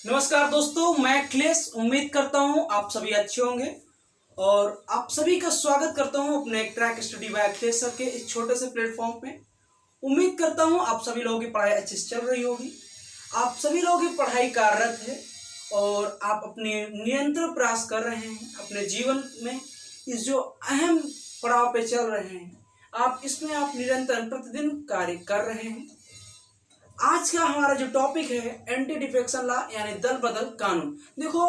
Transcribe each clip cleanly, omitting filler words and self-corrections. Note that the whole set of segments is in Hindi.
नमस्कार दोस्तों, मैं अखिलेश उम्मीद करता हूं आप सभी अच्छे होंगे और आप सभी का स्वागत करता हूं अपने track study bye Akhilesh sir के इस छोटे से प्लेटफॉर्म पे। उम्मीद करता हूं आप सभी लोगों की पढ़ाई अच्छे से चल रही होगी। आप सभी लोगों की पढ़ाई कार्यरत है और आप अपने निरंतर प्रयास कर रहे हैं अपने जीवन में। इस जो अहम पड़ाव पे चल रहे हैं आप इसमें आप निरंतर प्रतिदिन कार्य कर रहे हैं। आज का हमारा जो टॉपिक है एंटी डिफेक्शन लॉ यानी दल बदल कानून। देखो,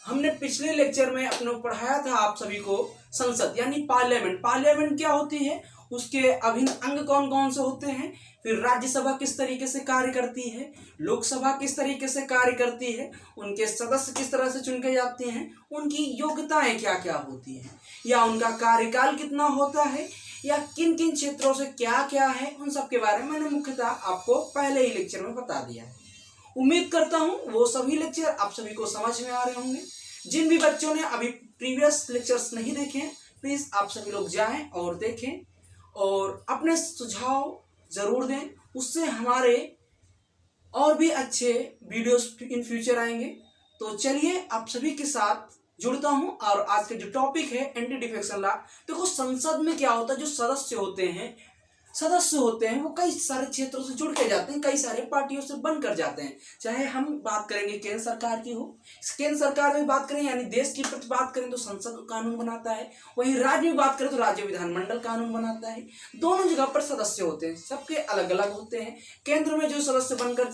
हमने पिछले लेक्चर में अपने को पढ़ाया था आप सभी को संसद यानी पार्लियामेंट। पार्लियामेंट क्या होती है, उसके अभिन्न अंग कौन कौन से होते हैं, फिर राज्यसभा किस तरीके से कार्य करती है, लोकसभा किस तरीके से कार्य करती है, उनके सदस्य किस तरह से चुन के जाते हैं, उनकी योग्यताएं क्या क्या होती हैं, या उनका कार्यकाल कितना होता है, या किन किन क्षेत्रों से क्या क्या है, उन सब के बारे में मैंने मुख्यतः आपको पहले ही लेक्चर में बता दिया है। उम्मीद करता हूं वो सभी लेक्चर आप सभी को समझ में आ रहे होंगे। जिन भी बच्चों ने अभी प्रीवियस लेक्चर्स नहीं देखे प्लीज आप सभी लोग जाएं और देखें और अपने सुझाव जरूर दें, उससे हमारे और भी अच्छे वीडियोस इन फ्यूचर आएंगे। तो चलिए आप सभी के साथ जुड़ता हूं और आज के जो टॉपिक है एंटी डिफेक्शन लॉ। देखो, संसद में क्या होता है, जो सदस्य होते हैं वो कई सारे क्षेत्रों से जुड़ के जाते हैं, कई सारे पार्टियों से बनकर जाते हैं। चाहे हम बात करेंगे केंद्र सरकार की हो, केंद्र सरकार में बात करें यानी देश की प्रति बात करें तो संसद कानून बनाता है, वहीं राज्य में बात करें तो राज्य विधानमंडल कानून बनाता है। दोनों जगह पर सदस्य होते हैं, सबके अलग अलग होते हैं। केंद्र में जो सदस्य बनकर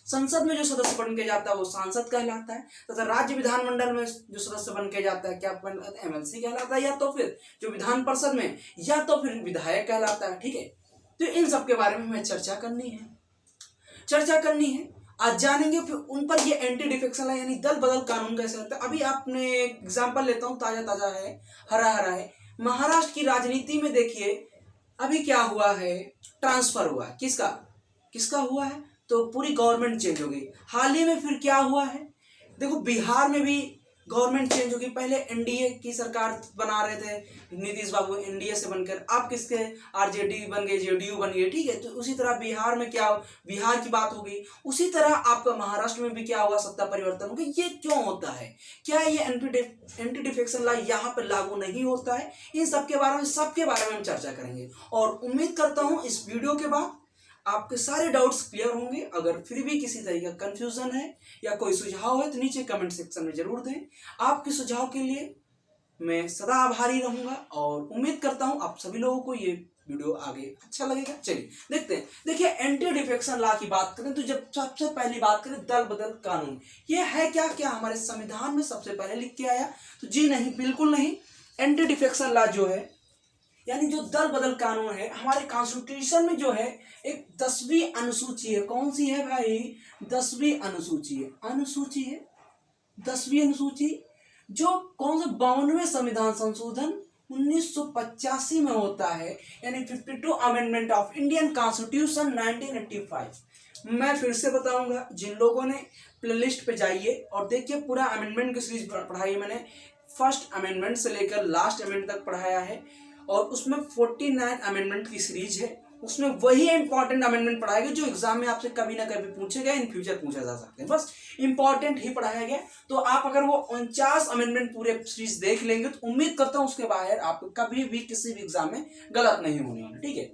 संसद में जो सदस्य बन के जाता है वो सांसद कहलाता है, तथा राज्य विधानमंडल में जो सदस्य बन के जाता है क्या एमएलसी कहलाता है, या तो फिर जो विधान परिषद में या तो फिर विधायक कहलाता है। ठीक है, तो इन सब के बारे में हमें चर्चा करनी है। आज जानेंगे फिर उन पर ये एंटी डिफेक्शन यानी दल बदल कानून कैसे होता है। अभी आपने एग्जाम्पल लेता हूँ, ताजा है, हरा है। महाराष्ट्र की राजनीति में देखिए अभी क्या हुआ है, ट्रांसफर हुआ है। किसका हुआ है, तो पूरी गवर्नमेंट चेंज हो गई। हाल ही में फिर क्या हुआ है, देखो बिहार में भी गवर्नमेंट चेंज हो गई। पहले एनडीए की सरकार बना रहे थे नीतीश बाबू, एनडीए से बनकर आप किसके आरजेडी बन गए, जेडीयू बन गए। ठीक है, तो उसी तरह बिहार में क्या, बिहार की बात हो गई। उसी तरह आपका महाराष्ट्र में भी क्या हुआ, सत्ता परिवर्तन हो गया। ये क्यों होता है, क्या ये एंटी डिफेक्शन लॉ यहाँ पर लागू नहीं होता है, इन सबके बारे में हम चर्चा करेंगे। और उम्मीद करता हूँ इस वीडियो के बाद आपके सारे डाउट्स क्लियर होंगे। अगर फिर भी किसी तरीके का कंफ्यूजन है या कोई सुझाव है तो नीचे कमेंट सेक्शन में जरूर दें। आपके सुझाव के लिए मैं सदा आभारी रहूंगा और उम्मीद करता हूं आप सभी लोगों को ये वीडियो आगे अच्छा लगेगा। चलिए देखते हैं। देखिए, एंटी डिफेक्शन लॉ की बात करें तो जब सबसे पहली बात करें दल बदल कानून, ये है क्या हमारे संविधान में सबसे पहले लिख के आया? तो जी नहीं, बिल्कुल नहीं। एंटी डिफेक्शन लॉ जो है यानी जो दल बदल कानून है, हमारे कॉन्स्टिट्यूशन में जो है एक 10वीं अनुसूची है। कौन सी है भाई? 10वीं अनुसूची है 10वीं अनुसूची, जो कौन सा 52वें संविधान संशोधन 1985 में होता है, यानी 52 अमेंडमेंट ऑफ इंडियन कॉन्स्टिट्यूशन 1985। मैं फिर से बताऊंगा, जिन लोगों ने प्लेलिस्ट पे जाइए और देखिए पूरा अमेंडमेंट की सीरीज पढ़ाई मैंने। फर्स्ट अमेंडमेंट से लेकर लास्ट अमेंडमेंट तक पढ़ाया है और उसमें 49 अमेंडमेंट की सीरीज है। उसमें वही इंपॉर्टेंट अमेंडमेंट पढ़ाया गया जो एग्जाम में आपसे कभी ना कभी पूछे गए, इन फ्यूचर पूछा जा सकते हैं। बस इंपॉर्टेंट ही पढ़ाया गया। तो आप अगर वो 49 अमेंडमेंट पूरे सीरीज देख लेंगे तो उम्मीद करता हूं उसके बाहर आप कभी भी किसी भी एग्जाम में गलत नहीं होने वाले। ठीक है,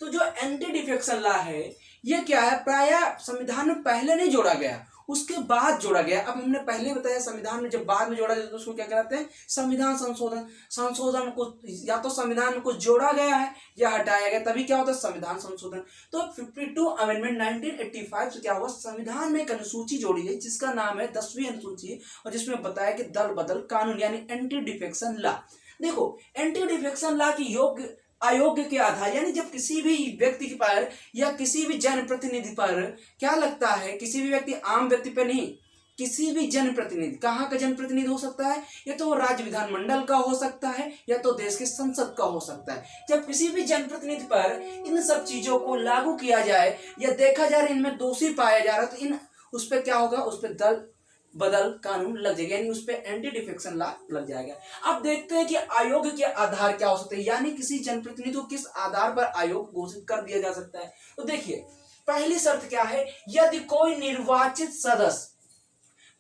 तो जो एंटी डिफेक्शन लॉ है ये क्या है, प्रायः संविधान में पहले नहीं जोड़ा गया, उसके बाद जोड़ा गया। अब हमने पहले बताया संविधान में जब बाद में जोड़ा जाता है तो उसको क्या कहते हैं, संविधान संशोधन को, या तो संविधान में कुछ जोड़ा गया है या हटाया गया, तभी क्या होता है संविधान संशोधन। तो 52 अमेंडमेंट 1985 से क्या हुआ, संविधान में एक अनुसूची जोड़ी गई जिसका नाम है 10वीं अनुसूची, और जिसमें बताया कि दल बदल कानून यानी एंटी डिफेक्शन लॉ। देखो, एंटी डिफेक्शन लॉ की अयोग्य के आधार, यानी जब किसी भी व्यक्ति के पर या किसी भी जनप्रतिनिधि पर क्या लगता है, किसी भी व्यक्ति, आम व्यक्ति पर नहीं, किसी भी जनप्रतिनिधि, कहाँ का जनप्रतिनिधि हो सकता है, या तो राज्य विधानमंडल का हो सकता है या तो देश के संसद का हो सकता है। जब किसी भी जनप्रतिनिधि पर इन सब चीजों को लागू किया जाए या देखा जा रहा है इनमें दोषी पाया जा रहा है, तो उस पर क्या होगा, उस पर दल बदल कानून लग जाएगा, यानी उस पर एंटी डिफेक्शन लॉ लग जाएगा। अब देखते हैं कि आयोग के आधार क्या हो सकते हैं, यानी किसी जनप्रतिनिधि को किस आधार पर आयोग घोषित कर दिया जा सकता है। तो देखिए, पहली शर्त क्या है, यदि कोई निर्वाचित सदस्य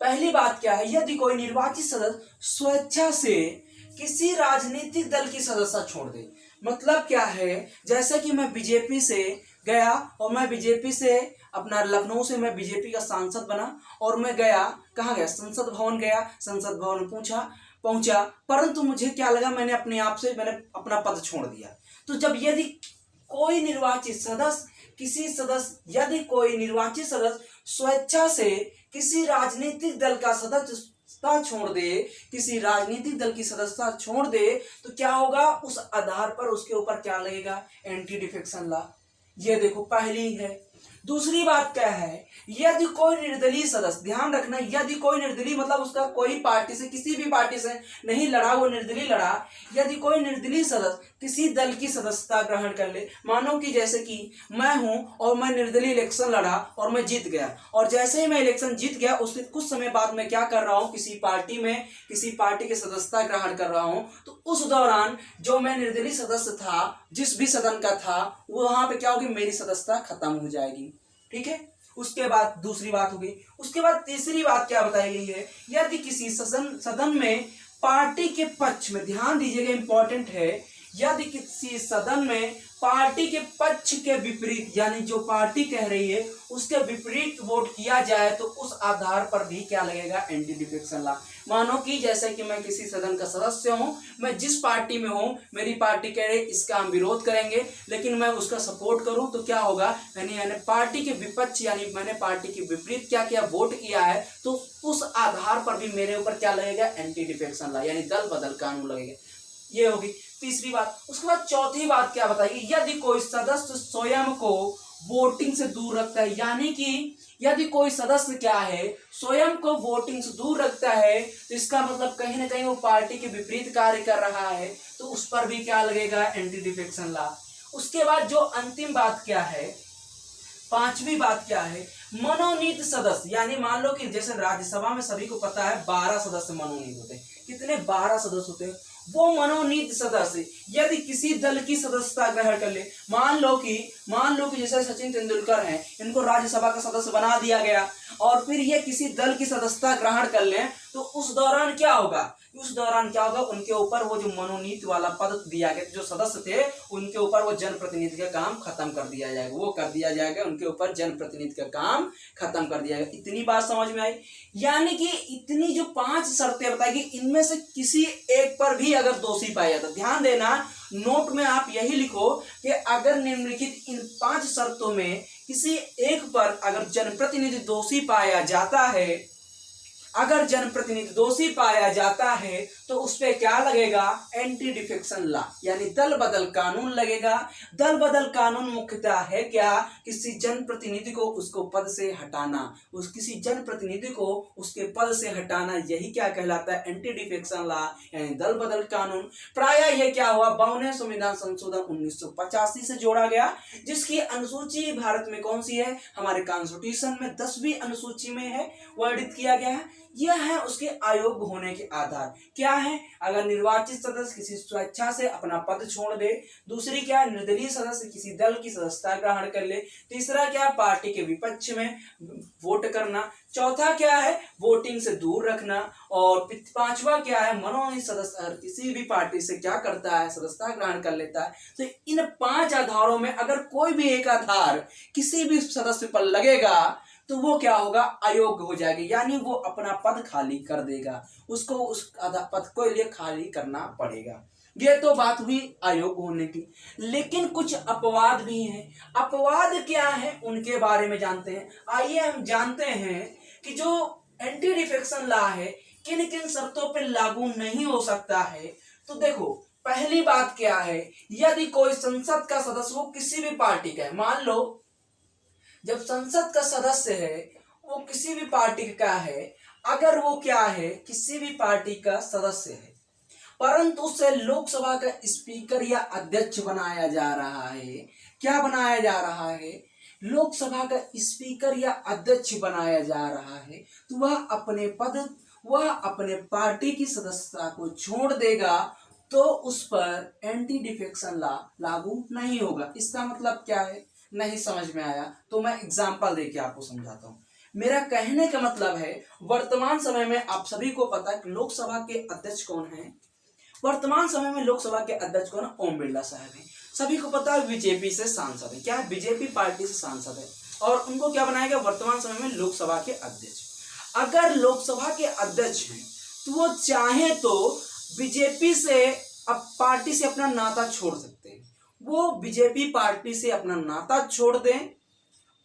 पहली बात क्या है, यदि कोई निर्वाचित सदस्य स्वेच्छा से किसी राजनीतिक दल की सदस्यता छोड़ दे। मतलब क्या है, जैसे कि मैं बीजेपी से गया और मैं बीजेपी से अपना लखनऊ से मैं बीजेपी का सांसद बना और मैं गया, कहाँ गया, संसद भवन गया, संसद भवन पहुंचा, परंतु मुझे क्या लगा, मैंने अपने आप से मैंने अपना पद छोड़ दिया। तो जब यदि कोई निर्वाचित सदस्य यदि कोई निर्वाचित सदस्य स्वेच्छा से किसी राजनीतिक दल का सदस्यता छोड़ दे, किसी राजनीतिक दल की सदस्यता छोड़ दे, तो क्या होगा, उस आधार पर उसके ऊपर क्या लगेगा, एंटी डिफेक्शन लॉ। ये देखो पहली है। दूसरी बात क्या है, यदि कोई निर्दलीय सदस्य, ध्यान रखना, यदि कोई निर्दलीय मतलब उसका कोई पार्टी से, किसी भी पार्टी से नहीं लड़ा, वो निर्दलीय लड़ा, यदि कोई निर्दलीय सदस्य किसी दल की सदस्यता ग्रहण कर ले, मानो कि जैसे कि मैं हूं और मैं निर्दलीय इलेक्शन लड़ा और मैं जीत गया, और जैसे ही मैं इलेक्शन जीत गया उसके कुछ समय बाद मैं क्या कर रहा हूं, किसी पार्टी की सदस्यता ग्रहण कर रहा हूं, तो उस दौरान जो मैं निर्दलीय सदस्य था, जिस भी सदन का था, वहां पे क्या होगी, मेरी सदस्यता खत्म हो जाएगी। ठीक है, उसके बाद दूसरी बात होगी। उसके बाद तीसरी बात क्या बताई गई है, यदि किसी सदन में पार्टी के पक्ष में, ध्यान दीजिएगा इंपॉर्टेंट है, यदि किसी सदन में पार्टी के पक्ष के विपरीत, यानी जो पार्टी कह रही है उसके विपरीत वोट किया जाए, तो उस आधार पर भी क्या लगेगा, एंटी डिफेक्शन लॉ। मानो कि जैसे कि मैं किसी सदन का सदस्य हूं, मैं जिस पार्टी में हूं, मेरी पार्टी कह रही इसका हम विरोध करेंगे, लेकिन मैं उसका सपोर्ट करूं, तो क्या होगा, मैंने पार्टी के विपक्ष, यानी मैंने पार्टी के विपरीत क्या किया, वोट किया है, तो उस आधार पर भी मेरे ऊपर क्या लगेगा, एंटी डिफेक्शन लॉ, यानी दल बदल कानून लगेगा। ये होगी तीसरी बात। उसके बाद चौथी बात क्या बताइए, यदि कोई सदस्य स्वयं को वोटिंग से दूर रखता है, यानी कि यदि कोई सदस्य क्या है, स्वयं को वोटिंग से दूर रखता है, तो इसका मतलब कहीं ना कहीं वो पार्टी के विपरीत कार्य कर रहा है, तो उस पर भी क्या लगेगा, एंटी डिफेक्शन लॉ। उसके बाद जो अंतिम बात क्या है, पांचवी बात क्या है, मनोनीत सदस्य, यानी मान लो कि जैसे राज्यसभा में सभी को पता है 12 सदस्य मनोनीत होते हैं, कितने, 12 सदस्य होते हैं। वो मनोनीत सदस्य यदि किसी दल की सदस्यता ग्रहण कर ले, मान लो कि जैसे सचिन तेंदुलकर हैं, इनको राज्यसभा का सदस्य बना दिया गया, और फिर ये किसी दल की सदस्यता ग्रहण कर लें, तो उस दौरान क्या होगा, उनके ऊपर वो जो मनोनीत वाला पद दिया गया, जो सदस्य थे उनके ऊपर वो जनप्रतिनिधि का काम खत्म कर दिया जाएगा, उनके ऊपर जनप्रतिनिधि का काम खत्म कर दिया जाएगा। इतनी बात समझ में आई, यानी कि इतनी जो 5 शर्तें बताई गई, इनमें से किसी एक पर भी अगर दोषी पाया जाता, ध्यान देना, नोट में आप यही लिखो कि अगर निम्नलिखित इन 5 शर्तों में किसी एक पर अगर जनप्रतिनिधि दोषी पाया जाता है, तो उस पे क्या लगेगा, एंटी डिफेक्शन लॉ, यानी दल बदल कानून लगेगा। दल बदल कानून मुख्यतः है क्या, किसी जनप्रतिनिधि को उसको पद से हटाना, उसके पद से हटाना, यही क्या कहलाता है, एंटी डिफेक्शन लॉ, यानी दल बदल कानून। प्रायः ये क्या हुआ, 52वें संविधान संशोधन 1985 से जोड़ा गया, जिसकी अनुसूची भारत में कौन सी है, हमारे कॉन्स्टिट्यूशन में 10वीं अनुसूची में है, वर्णित किया गया है। यह है उसके अयोग्य होने के आधार, क्या है, अगर निर्वाचित सदस्य किसी स्वेच्छा से अपना पद छोड़ दे, दूसरी क्या है, निर्दलीय सदस्य किसी दल की सदस्यता ग्रहण कर ले, तीसरा क्या है, पार्टी के विपक्ष में वोट करना, चौथा क्या है, वोटिंग से दूर रखना, और पांचवा क्या है, मनोनीत सदस्य अगर किसी भी पार्टी से क्या करता है, सदस्यता ग्रहण कर लेता है। तो इन 5 आधारों में अगर कोई भी एक आधार किसी भी सदस्य पर लगेगा, तो वो क्या होगा, अयोग्य हो जाएगी, यानी वो अपना पद खाली कर देगा, उसको उस पद को लिए खाली करना पड़ेगा। ये तो बात हुई अयोग्य होने की, लेकिन कुछ अपवाद भी हैं। अपवाद क्या है, उनके बारे में जानते हैं। आइए हम जानते हैं कि जो एंटी डिफेक्शन लॉ है किन किन शर्तों पर लागू नहीं हो सकता है। तो देखो, पहली बात क्या है, यदि कोई संसद का सदस्य वो किसी भी पार्टी का है, मान लो जब संसद का सदस्य है वो किसी भी पार्टी का है, अगर वो क्या है, किसी भी पार्टी का सदस्य है, परंतु उसे लोकसभा का स्पीकर या अध्यक्ष बनाया जा रहा है, क्या बनाया जा रहा है, लोकसभा का स्पीकर या अध्यक्ष बनाया जा रहा है, तो वह अपने पार्टी की सदस्यता को छोड़ देगा, तो उस पर एंटी डिफेक्शन लॉ लागू नहीं होगा। इसका मतलब क्या है, नहीं समझ में आया तो मैं एग्जाम्पल देके आपको समझाता हूँ। मेरा कहने का मतलब है वर्तमान समय में आप सभी को पता है कि लोकसभा के अध्यक्ष कौन है। वर्तमान समय में लोकसभा के अध्यक्ष कौन है? ओम बिरला साहब हैं। सभी को पता है बीजेपी से सांसद है। क्या है? बीजेपी पार्टी से सांसद है और उनको क्या बनाया गया वर्तमान समय में लोकसभा के अध्यक्ष। अगर लोकसभा के अध्यक्ष हैं तो वो चाहे तो बीजेपी से अब पार्टी से अपना नाता छोड़ सकते हैं। वो बीजेपी पार्टी से अपना नाता छोड़ दें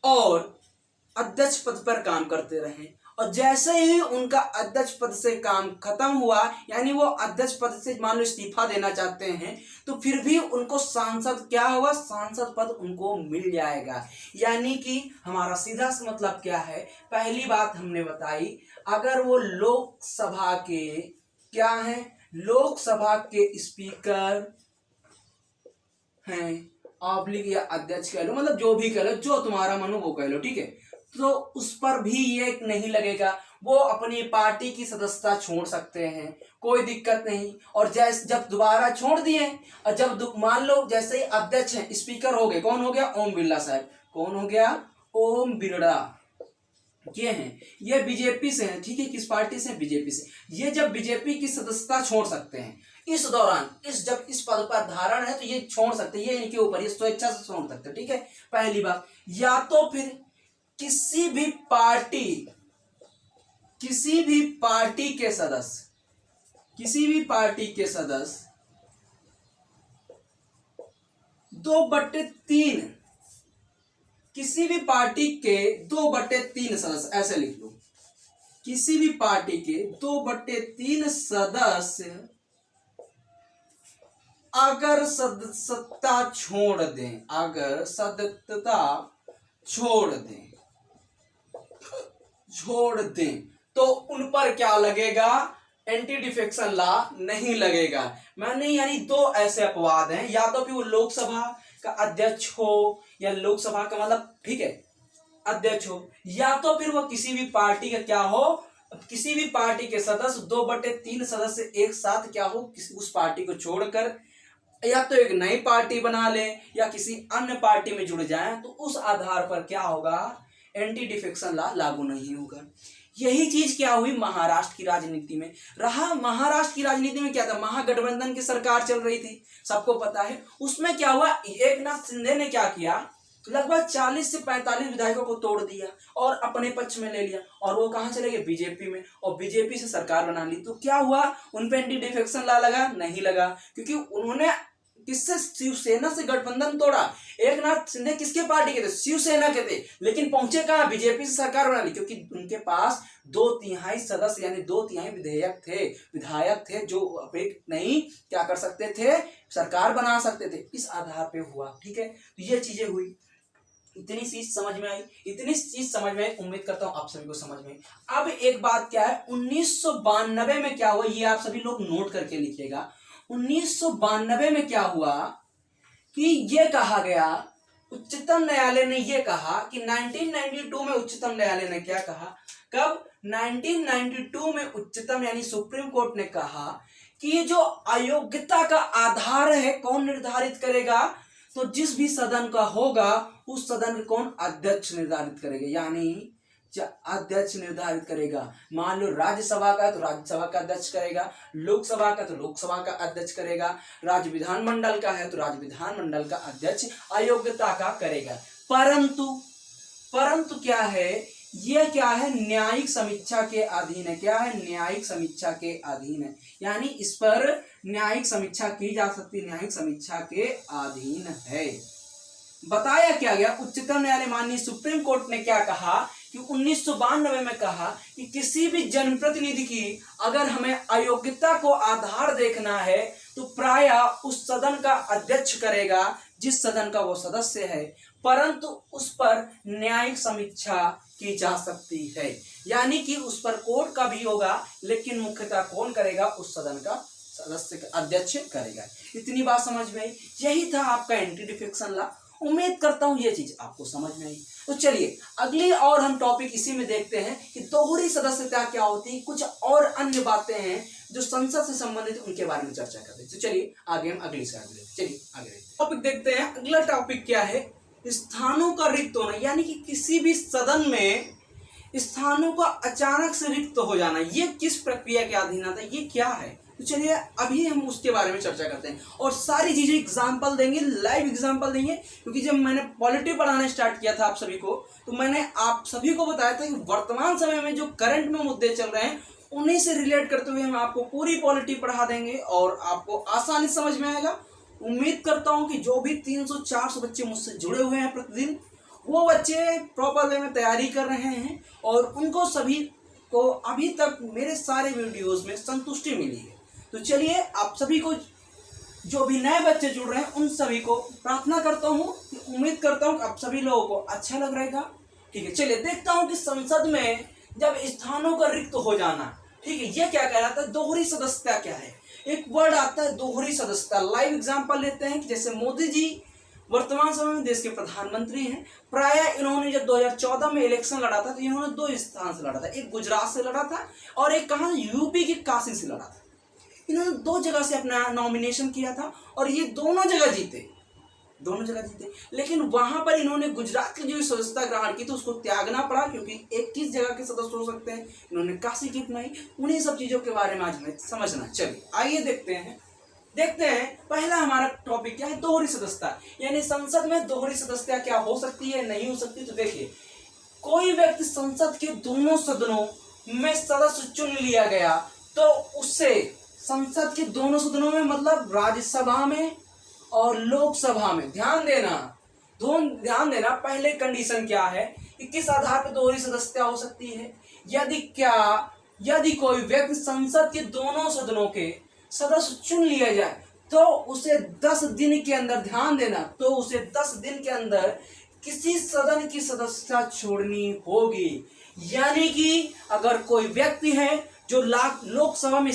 और अध्यक्ष पद पर काम करते रहें और जैसे ही उनका अध्यक्ष पद से काम खत्म हुआ यानी वो अध्यक्ष पद से मान लो इस्तीफा देना चाहते हैं तो फिर भी उनको सांसद क्या होगा? सांसद पद उनको मिल जाएगा। यानी कि हमारा सीधा सा मतलब क्या है? पहली बात हमने बताई, अगर वो लोकसभा के क्या है? लोकसभा के स्पीकर हैं ऑब्लिक या अध्यक्ष कह लो, मतलब जो भी कह लो, जो तुम्हारा मन हो वो कह लो, ठीक है। तो उस पर भी ये नहीं लगेगा, वो अपनी पार्टी की सदस्यता छोड़ सकते हैं, कोई दिक्कत नहीं। और जैसे जब दोबारा छोड़ दिए और जब मान लो जैसे ही अध्यक्ष हैं स्पीकर हो गए, कौन हो गया? ओम बिरला साहब। कौन हो गया? ओम बिरला। ये हैं, ये बीजेपी से हैं, ठीक है। किस पार्टी से? बीजेपी से। ये जब बीजेपी की सदस्यता छोड़ सकते हैं इस दौरान, जब इस पद पर धारण है तो ये छोड़ सकते हैं, ये इनके ऊपर, ये स्वेच्छा से छोड़ सकते हैं, ठीक है। पहली बात। या तो फिर किसी भी पार्टी के सदस्य, किसी भी पार्टी के सदस्य 2/3, किसी भी पार्टी के 2/3 सदस्य, ऐसे लिख लो, किसी भी पार्टी के 2/3 सदस्य अगर सदस्यता छोड़ दें, अगर सदस्यता छोड़ दें तो उन पर क्या लगेगा? एंटी डिफेक्शन लॉ नहीं लगेगा। मैंने यानी दो ऐसे अपवाद हैं, या तो फिर वो लोकसभा का अध्यक्ष हो या लोकसभा का मतलब, ठीक है, अध्यक्ष हो, या तो फिर वो किसी भी पार्टी का क्या हो, किसी भी पार्टी के सदस्य 2/3 सदस्य एक साथ क्या हो, उस पार्टी को छोड़कर या तो एक नई पार्टी बना ले या किसी अन्य पार्टी में जुड़ जाए, तो उस आधार पर क्या होगा? एंटी डिफेक्शन लॉ लागू नहीं होगा। यही चीज क्या हुई महाराष्ट्र की राजनीति में रहा। महाराष्ट्र की राजनीति में क्या था? महागठबंधन की सरकार चल रही थी, सबको पता है। उसमें क्या हुआ? एकनाथ शिंदे ने क्या किया? लगभग 40 से 45 विधायकों को तोड़ दिया और अपने पक्ष में ले लिया और वो कहां चले गए? बीजेपी में, और बीजेपी से सरकार बना ली। तो क्या हुआ? उन पे एंटी डिफेक्शन लॉ लगा? नहीं लगा, क्योंकि उन्होंने किससे? शिवसेना से गठबंधन तोड़ा। एकनाथ शिंदे किसके पार्टी के थे? शिवसेना के थे, लेकिन पहुंचे कहां? बीजेपी से सरकार बना ली, क्योंकि उनके पास 2/3 सदस्य यानी 2/3 विधायक थे जो एक नहीं क्या कर सकते थे? सरकार बना सकते थे। इस आधार पे हुआ, ठीक है। तो ये चीजें हुई, इतनी चीज समझ में आई, उम्मीद करता हूं आप सभी को समझ में आई। अब एक बात क्या है, 1992 में क्या हुआ, ये आप सभी लोग नोट करके लिखिएगा। 1992 में क्या हुआ कि ये कहा गया, उच्चतम न्यायालय ने ये कहा कि 1992 में उच्चतम न्यायालय ने क्या कहा? कब? 1992 में उच्चतम यानी सुप्रीम कोर्ट ने कहा कि ये जो अयोग्यता का आधार है कौन निर्धारित करेगा? तो जिस भी सदन का होगा उस सदन का कौन? अध्यक्ष निर्धारित करेगा, यानी अध्यक्ष निर्धारित करेगा। मान लो राज्यसभा का तो राज्यसभा का अध्यक्ष करेगा, लोकसभा का तो लोकसभा का अध्यक्ष करेगा, राज्य विधानमंडल का है तो राज्य विधानमंडल का अध्यक्ष अयोग्यता का करेगा। परंतु क्या है? ये क्या है? न्यायिक समीक्षा के अधीन है। क्या है? न्यायिक समीक्षा के अधीन है, यानी इस पर न्यायिक समीक्षा की जा सकती है, न्यायिक समीक्षा के अधीन है। बताया क्या गया? उच्चतम न्यायालय माननीय सुप्रीम कोर्ट ने क्या कहा कि 1992 में कहा कि किसी भी जनप्रतिनिधि की अगर हमें अयोग्यता को आधार देखना है तो प्रायः उस सदन का अध्यक्ष करेगा जिस सदन का वो सदस्य है, परंतु उस पर न्यायिक समीक्षा की जा सकती है, यानी कि उस पर कोर्ट का भी होगा लेकिन मुख्यतः कौन करेगा? उस सदन का सदस्य का अध्यक्ष करेगा। इतनी बात समझ में आई। यही था आपका एंटी डिफेक्शन लॉ। उम्मीद करता हूं ये चीज आपको समझ में आई। तो चलिए अगली और हम टॉपिक इसी में देखते हैं कि दोहरी सदस्यता क्या होती है, कुछ और अन्य बातें हैं जो संसद से संबंधित उनके बारे में चर्चा करते हैं। तो चलिए आगे हम अगली स्लाइड में चलिए आगे टॉपिक देखते हैं। अगला टॉपिक क्या है? स्थानों का रिक्त होना, यानी कि किसी भी सदन में स्थानों का अचानक से रिक्त हो जाना, ये किस प्रक्रिया के अधीन आता है, ये क्या है? तो चलिए अभी हम उसके बारे में चर्चा करते हैं और सारी चीजें एग्जाम्पल देंगे, लाइव एग्जाम्पल देंगे। क्योंकि जब मैंने पॉलिटी पढ़ाना स्टार्ट किया था आप सभी को, तो मैंने आप सभी को बताया था कि वर्तमान समय में जो करंट में मुद्दे चल रहे हैं उन्हीं से रिलेट करते हुए हम आपको पूरी पॉलिटी पढ़ा देंगे और आपको आसानी समझ में आएगा। उम्मीद करता हूं कि जो भी 300-400 बच्चे मुझसे जुड़े हुए हैं प्रतिदिन, वो बच्चे प्रॉपर वे में तैयारी कर रहे हैं और उनको सभी को अभी तक मेरे सारे वीडियोस में संतुष्टि मिली है। तो चलिए आप सभी को, जो भी नए बच्चे जुड़ रहे हैं उन सभी को प्रार्थना करता हूं, उम्मीद करता हूं कि आप सभी लोगों को अच्छा लग रहेगा। ठीक है, चलिए देखता हूं कि संसद में जब स्थानों का रिक्त हो जाना, ठीक है, ये क्या कहलाता है, दोहरी सदस्यता क्या है? एक वर्ड आता है दोहरी सदस्यता। लाइव एग्जांपल लेते हैं कि जैसे मोदी जी वर्तमान समय में देश के प्रधानमंत्री हैं। प्राय इन्होंने जब 2014 में इलेक्शन लड़ा था तो इन्होंने 2 स्थान से लड़ा था, एक गुजरात से लड़ा था और एक कहाँ, यूपी के काशी से लड़ा था। इन्होंने 2 जगह से अपना नॉमिनेशन किया था और ये दोनों जगह जीते। लेकिन वहां पर इन्होंने गुजरात की जो सदस्यता ग्रहण की तो उसको त्यागना पड़ा, क्योंकि 21 जगह के सदस्य हो सकते हैं, इन्होंने काशी की अपनाई। उन्हीं सब चीजों के बारे में आज हमें समझना। चलिए आइए देखते हैं पहला हमारा टॉपिक क्या है, दोहरी सदस्यता। यानी संसद में दोहरी सदस्यता क्या हो सकती है, नहीं हो सकती। तो देखिए, कोई व्यक्ति संसद के दोनों सदनों में सदस्य चुन लिया गया तो उससे संसद के दोनों सदनों में, मतलब राज्यसभा में और लोकसभा में, ध्यान देना पहले कंडीशन क्या है कि किस आधार पर दोहरी सदस्यता हो सकती है। यदि कोई व्यक्ति संसद के दोनों सदनों के सदस्य चुन लिया जाए तो उसे 10 दिन के अंदर, ध्यान देना, तो उसे 10 दिन के अंदर किसी सदन की सदस्यता छोड़नी होगी। यानी कि अगर कोई व्यक्ति है जो लोकसभा में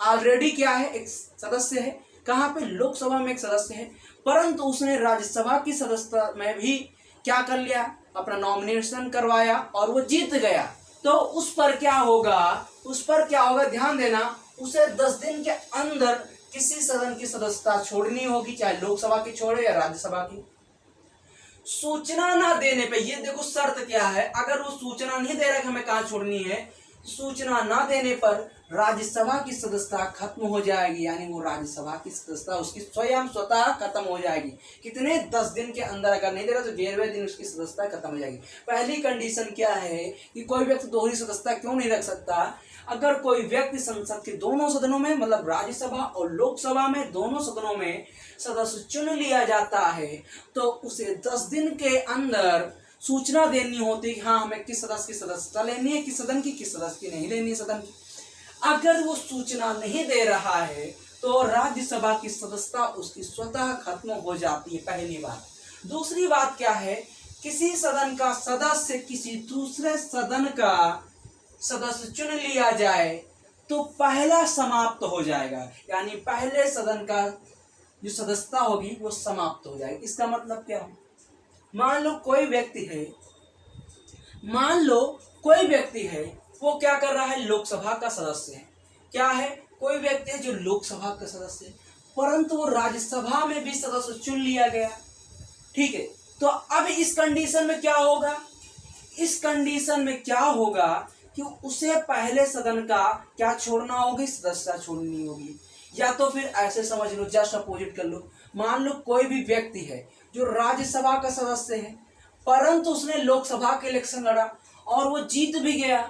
ऑलरेडी क्या है, एक सदस्य है, कहाँ पे, लोकसभा में एक सदस्य है, परंतु उसने राज्यसभा की सदस्यता में भी क्या कर लिया, अपना नॉमिनेशन करवाया और वो जीत गया, तो उस पर क्या होगा, ध्यान देना, उसे 10 दिन के अंदर किसी सदन की सदस्यता छोड़नी होगी, चाहे लोकसभा की छोड़े या राज्यसभा की। सूचना ना देने पे, ये देखो शर्त क्या है, अगर वो सूचना नहीं दे रहा कि हमें कहाँ छोड़नी है, सूचना ना देने पर राज्यसभा की सदस्यता खत्म हो जाएगी। यानी वो राज्यसभा की सदस्यता उसकी स्वतः खत्म हो जाएगी। कितने, 10 दिन के अंदर। अगर नहीं दे रहा तो 11वें दिन उसकी सदस्यता खत्म हो जाएगी। पहली कंडीशन क्या है कि कोई व्यक्ति दोहरी सदस्यता क्यों नहीं रख सकता, अगर कोई व्यक्ति संसद के दोनों सदनों में, मतलब राज्यसभा और लोकसभा में, दोनों सदनों में सदस्य चुन लिया जाता है तो उसे 10 दिन के अंदर सूचना देनी होती है कि हाँ, हमें किस सदस्य की सदस्यता लेनी है, किस सदन की, किस सदस्य की नहीं लेनी है सदन की। अगर वो सूचना नहीं दे रहा है तो राज्यसभा की सदस्यता उसकी स्वतः खत्म हो जाती है, पहली बात। दूसरी बात क्या है, किसी सदन का सदस्य किसी दूसरे सदन का सदस्य चुन लिया जाए तो पहला समाप्त हो जाएगा। यानी पहले सदन का जो सदस्यता होगी वो समाप्त हो जाएगी। इसका मतलब क्या है, मान लो कोई व्यक्ति है, वो क्या कर रहा है, लोकसभा का सदस्य है। क्या है, कोई व्यक्ति है जो लोकसभा का सदस्य है, परंतु वो राज्यसभा में भी सदस्य चुन लिया गया। ठीक है, तो अब इस कंडीशन में क्या होगा, कि उसे पहले सदन का क्या छोड़ना होगी, सदस्यता छोड़नी होगी। या तो फिर ऐसे समझ लो, जस्ट अपोजिट कर लो, मान लो कोई भी व्यक्ति है जो राज्यसभा का सदस्य है, परंतु उसने लोकसभा के इलेक्शन लड़ा और वो जीत भी गया,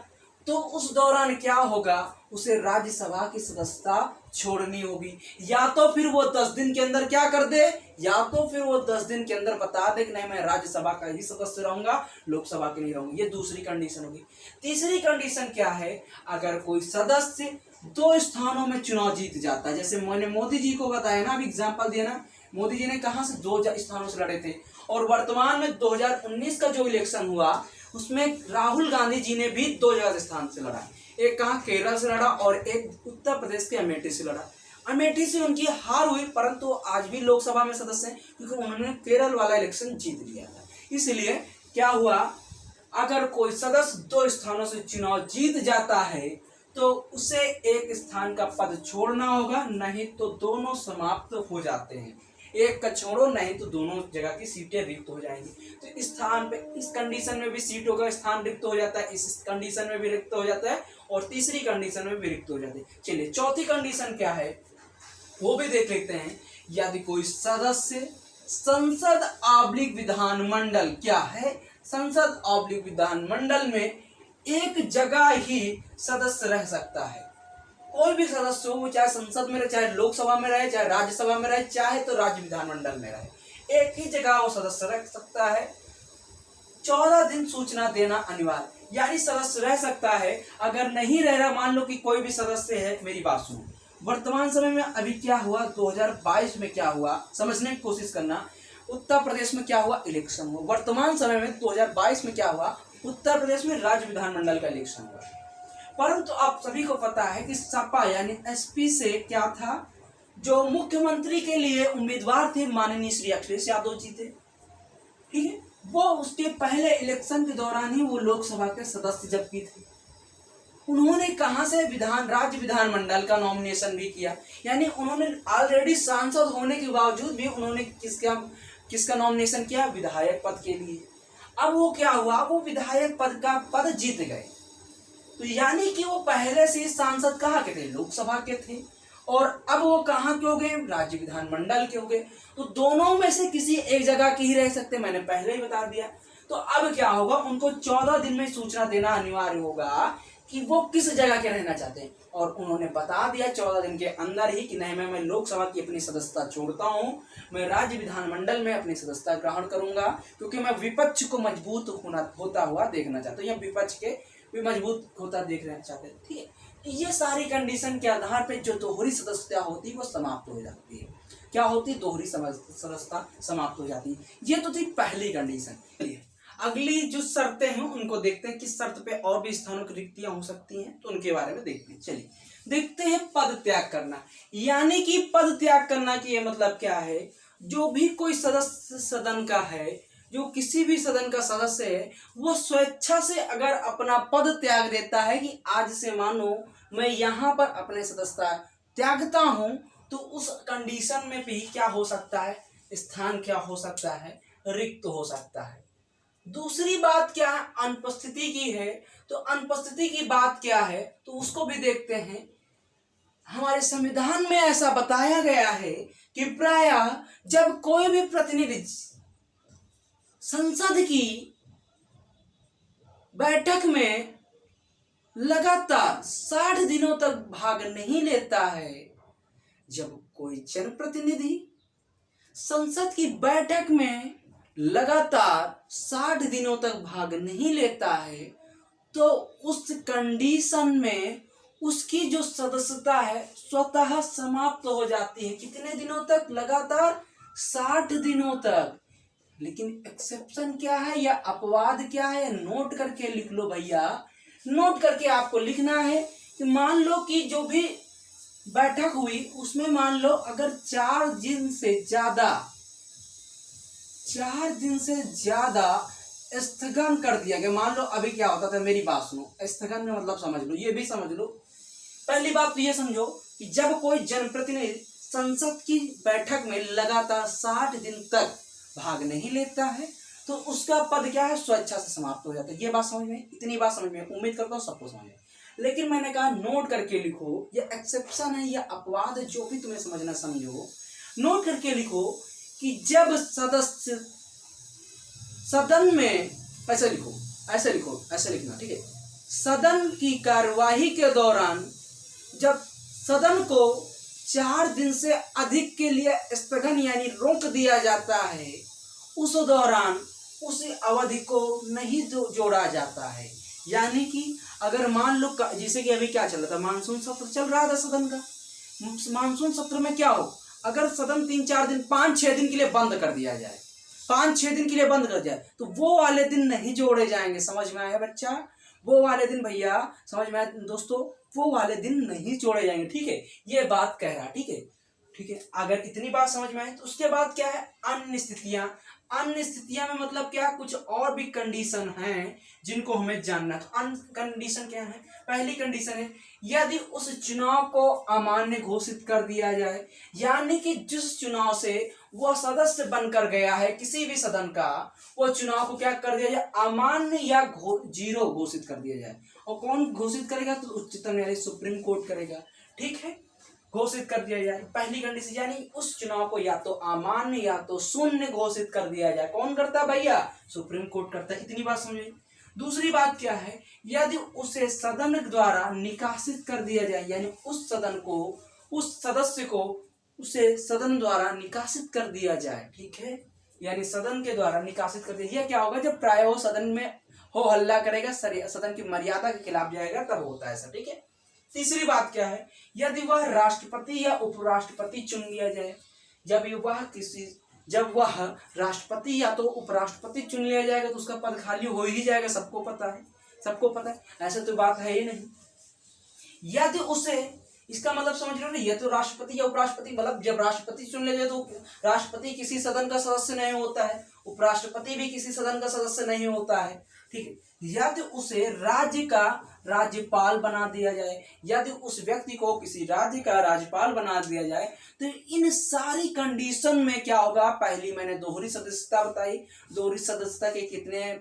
तो उस दौरान क्या होगा, उसे राज्यसभा की सदस्यता छोड़नी होगी। या तो फिर वो 10 दिन के अंदर क्या कर दे, बता दे कि नहीं, मैं राज्यसभा का ही सदस्य रहूंगा, लोकसभा के नहीं रहूंगा। ये दूसरी कंडीशन होगी। तीसरी कंडीशन क्या है, अगर कोई सदस्य 2 स्थानों में चुनाव जीत जाता है, जैसे मैंने मोदी जी को बताया ना, अभी एग्जाम्पल दिया ना, मोदी जी ने कहां से 2 स्थानों से लड़े थे, और वर्तमान में 2019 का जो इलेक्शन हुआ उसमें राहुल गांधी जी ने भी 2 जगह स्थान से लड़ा। एक कहाँ, केरल से लड़ा और एक उत्तर प्रदेश के अमेठी से लड़ा। अमेठी से उनकी हार हुई, परंतु आज भी लोकसभा में सदस्य हैं क्योंकि उन्होंने केरल वाला इलेक्शन जीत लिया था। इसलिए क्या हुआ, अगर कोई सदस्य 2 स्थानों से चुनाव जीत जाता है तो उसे एक स्थान का पद छोड़ना होगा, नहीं तो दोनों समाप्त हो जाते हैं। एक का छोड़ो, नहीं तो दोनों जगह की सीटें रिक्त हो जाएंगी। तो इस स्थान पे, इस कंडीशन में भी सीटों का स्थान रिक्त हो जाता है, इस कंडीशन में भी रिक्त हो जाता है, और तीसरी कंडीशन में भी रिक्त हो जाती है। चलिए चौथी कंडीशन क्या है वो भी देख लेते हैं। यदि कोई सदस्य संसद ऑब्लिक विधानमंडल, क्या है, संसद ऑब्लिक विधानमंडल में एक जगह ही सदस्य रह सकता है। कोई भी सदस्य हो, वो चाहे संसद में रहे, चाहे लोकसभा में रहे, चाहे राज्यसभा में रहे, चाहे तो राज्य विधानमंडल में रहे, एक ही जगह वो सदस्य रह सकता है। 14 दिन सूचना देना अनिवार्य, यानी सदस्य रह सकता है। अगर नहीं रह रहा, मान लो कि कोई भी सदस्य है, मेरी बात सुनो, वर्तमान समय में अभी क्या हुआ, 2022 में क्या हुआ, समझने की कोशिश करना। उत्तर प्रदेश में क्या हुआ, इलेक्शन हुआ। वर्तमान समय में 2022 में क्या हुआ, उत्तर प्रदेश में राज्य विधानमंडल का इलेक्शन हुआ। परंतु आप सभी को पता है कि सपा यानी एसपी से क्या था, जो मुख्यमंत्री के लिए उम्मीदवार थे माननीय श्री अखिलेश यादव जी थे, ठीक है। वो उसके पहले इलेक्शन के दौरान ही वो लोकसभा के सदस्य जबकि थे, उन्होंने कहां से राज्य विधानमंडल का नॉमिनेशन भी किया, यानी उन्होंने ऑलरेडी सांसद होने के बावजूद भी उन्होंने किसका नॉमिनेशन किया, विधायक पद के लिए। अब वो क्या हुआ, वो विधायक पद का पद जीत गए, तो यानी कि वो पहले से सांसद कहाँ के थे, लोकसभा के थे, और अब वो कहाँ के हो गए, राज्य विधानमंडल के हो गए। तो दोनों में से किसी एक जगह के ही रह सकते, मैंने पहले ही बता दिया। तो अब क्या होगा, उनको 14 दिन में सूचना देना अनिवार्य होगा कि वो किस जगह के रहना चाहते हैं, और उन्होंने बता दिया 14 दिन के अंदर ही कि नहीं, मैं लोकसभा की अपनी सदस्यता छोड़ता हूँ, मैं राज्य विधानमंडल में अपनी सदस्यता ग्रहण करूंगा, क्योंकि मैं विपक्ष को मजबूत होता हुआ देखना चाहता हूँ, या विपक्ष के भी मजबूत होता देखना चाहते हैं, ठीक है। ये सारी कंडीशन के आधार पे जो दोहरी सदस्यता होती है वो समाप्त हो जाती है। क्या होती है, दोहरी सदस्यता समाप्त हो जाती है। ये तो थी पहली कंडीशन। अगली जो शर्तें हैं उनको देखते हैं, किस शर्त पे और भी स्थानों की रिक्तियां हो सकती हैं, तो उनके बारे में देखते हैं। चलिए देखते हैं पद त्याग करना, यानी कि पद त्याग करना की ये मतलब क्या है, जो भी कोई सदस्य सदन का है, जो किसी भी सदन का सदस्य है, वो स्वेच्छा से अगर अपना पद त्याग देता है कि आज से मानो मैं यहाँ पर अपने सदस्यता त्यागता हूं, तो उस कंडीशन में भी क्या हो सकता है, स्थान क्या हो सकता है, रिक्त हो सकता है। दूसरी बात क्या है, अनुपस्थिति की है। तो अनुपस्थिति की बात क्या है, तो उसको भी देखते हैं। हमारे संविधान में ऐसा बताया गया है कि प्रायः जब कोई भी प्रतिनिधि संसद की बैठक में लगातार 60 दिनों तक भाग नहीं लेता है, जब कोई जनप्रतिनिधि संसद की बैठक में लगातार 60 दिनों तक भाग नहीं लेता है, तो उस कंडीशन में उसकी जो सदस्यता है स्वतः समाप्त हो जाती है। कितने दिनों तक, लगातार 60 दिनों तक। लेकिन एक्सेप्शन क्या है या अपवाद क्या है, नोट करके लिख लो भैया। नोट करके आपको लिखना है कि मान लो कि जो भी बैठक हुई उसमें मान लो अगर 4 दिन से ज्यादा स्थगन कर दिया गया। मान लो अभी क्या होता था, मेरी बात सुनो, स्थगन में मतलब समझ लो, ये भी समझ लो। पहली बात तो ये समझो कि जब कोई जनप्रतिनिधि संसद की बैठक में लगातार 60 दिन तक भाग नहीं लेता है, तो उसका पद क्या है, स्वेच्छा से समाप्त हो जाता है। ये बात समझ में, इतनी बात समझ में, उम्मीद करता हूँ सबको समझ में। लेकिन मैंने कहा नोट करके लिखो, ये एक्सेप्शन है या अपवाद है, जो भी तुम्हें समझना समझो, नोट करके लिखो कि जब सदस्य सदन में, ऐसे लिखना, ठीक है। सदन की कार्यवाही के दौरान जब सदन को 4 दिन से अधिक के लिए स्थगन यानी रोक दिया जाता है, उस दौरान उस अवधि को नहीं जोड़ा जाता है। यानी कि अगर मान लो जैसे कि अभी क्या चल रहा था, मानसून सत्र चल रहा था सदन का। मानसून सत्र में क्या हो, अगर सदन 3-4 दिन 5-6 दिन के लिए बंद कर दिया जाए, 5-6 दिन के लिए बंद कर दिया, तो वो वाले दिन नहीं जोड़े जाएंगे। समझ में आया बच्चा, वो वाले दिन भैया, समझ में आया दोस्तों, वो वाले दिन नहीं जोड़े जाएंगे, ठीक है। ये बात कह रहा, ठीक है। ठीक है, अगर इतनी बात समझ में आए तो उसके बाद क्या है, अन्य स्थितियां। अन्य स्थितियां में मतलब क्या, कुछ और भी कंडीशन हैं जिनको हमें जानना है। तो अन्य कंडीशन क्या है, पहली कंडीशन है यदि उस चुनाव को अमान्य घोषित कर दिया जाए, यानी कि जिस चुनाव से वह सदस्य बनकर गया है किसी भी सदन का, वो चुनाव को क्या कर दिया जाए, अमान्य या जीरो घोषित कर दिया जाए। और कौन घोषित करेगा, तो उच्चतम न्यायालय सुप्रीम कोर्ट करेगा। ठीक है, घोषित कर दिया जाए, पहली कंडीशन, यानी उस चुनाव को या तो अमान्य या तो शून्य घोषित कर दिया जाए। कौन करता है भैया, सुप्रीम कोर्ट करता है। इतनी बात समझिए। दूसरी बात क्या है, यदि उसे सदन द्वारा निकासित कर दिया जाए, यानी उस सदन को, उस सदस्य को उसे सदन द्वारा निकासित कर दिया जाए। ठीक है, यानी सदन के द्वारा निकासित कर दिया। यह क्या होगा, जब प्राय वो सदन में हो हल्ला करेगा, सदन की मर्यादा के खिलाफ जाएगा, तब होता है ऐसा। ठीक है, तीसरी बात क्या है, यदि वह राष्ट्रपति या उपराष्ट्रपति चुन लिया जाए। जब वह राष्ट्रपति या तो उपराष्ट्रपति चुन लिया जाएगा तो उसका पद खाली हो ही जाएगा, सबको पता है, सबको पता है, ऐसे तो बात है ही नहीं। यदि उसे, इसका मतलब समझ रहे हो ना, ये तो राष्ट्रपति या उपराष्ट्रपति, मतलब जब राष्ट्रपति चुन लिया जाए तो राष्ट्रपति किसी सदन का सदस्य नहीं होता है, उपराष्ट्रपति भी किसी सदन का सदस्य नहीं होता है। ठीक है, यदि उसे राज्य का राज्यपाल बना दिया जाए, यदि उस व्यक्ति को किसी राज्य का राज्यपाल बना दिया जाए, तो इन सारी कंडीशन में क्या होगा, पहली मैंने दोहरी सदस्यता बताई, दोहरी सदस्यता के कितने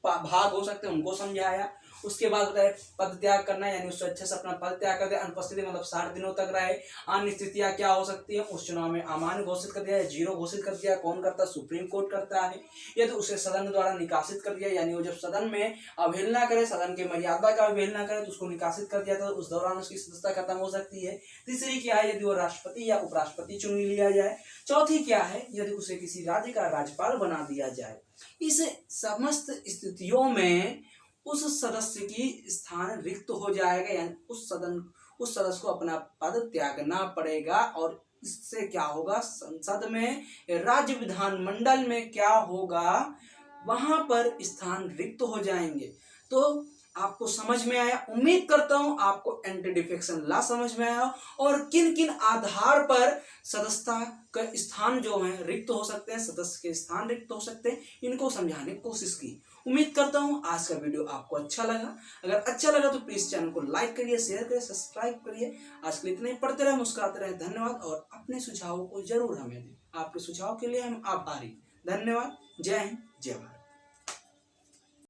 भाग हो सकते हैं उनको समझाया। उसके बाद बताया पद त्याग करना, यानी उससे अच्छे से अपना पद त्याग कर दे, अनुपस्थिति मतलब 60 दिनों तक रहे। अन्य स्थितियां क्या हो सकती है, उस चुनाव में अमान्य घोषित कर दिया, जीरो घोषित कर दिया। कौन करता है, सुप्रीम कोर्ट करता है। यदि तो उसे सदन द्वारा निकासित कर दिया, यानी वो जब सदन में अवहेलना करे, सदन के मर्यादा का अवहेलना करे, तो उसको निकासित कर दिया, तो उस दौरान उसकी सदस्यता खत्म हो सकती है। तीसरी क्या है, यदि वो राष्ट्रपति या उपराष्ट्रपति चुन लिया जाए। चौथी क्या है, यदि उसे किसी राज्य का राज्यपाल बना दिया जाए। इस समस्त स्थितियों में उस सदस्य की स्थान रिक्त हो जाएगा, यानी उस सदस्य को अपना पद त्यागना पड़ेगा। और इससे क्या होगा, संसद में, राज्य विधानमंडल में क्या होगा, वहां पर स्थान रिक्त हो जाएंगे। तो आपको समझ में आया, उम्मीद करता हूं आपको एंटी डिफेक्शन लॉ समझ में आया, और किन किन आधार पर सदस्यता का स्थान जो है रिक्त हो सकते हैं, सदस्य के स्थान रिक्त हो सकते हैं, इनको समझाने की कोशिश की। उम्मीद करता हूं आज का वीडियो आपको अच्छा लगा। अगर अच्छा लगा तो प्लीज चैनल को लाइक करिए, शेयर करिए, सब्सक्राइब करिए। आज के लिए इतने ही, पढ़ते रहे, मुस्कुराते रहे। धन्यवाद, और अपने सुझावों को जरूर हमें दें। आपके सुझाव के लिए हम आभारी। धन्यवाद। जय हिंद, जय भारत।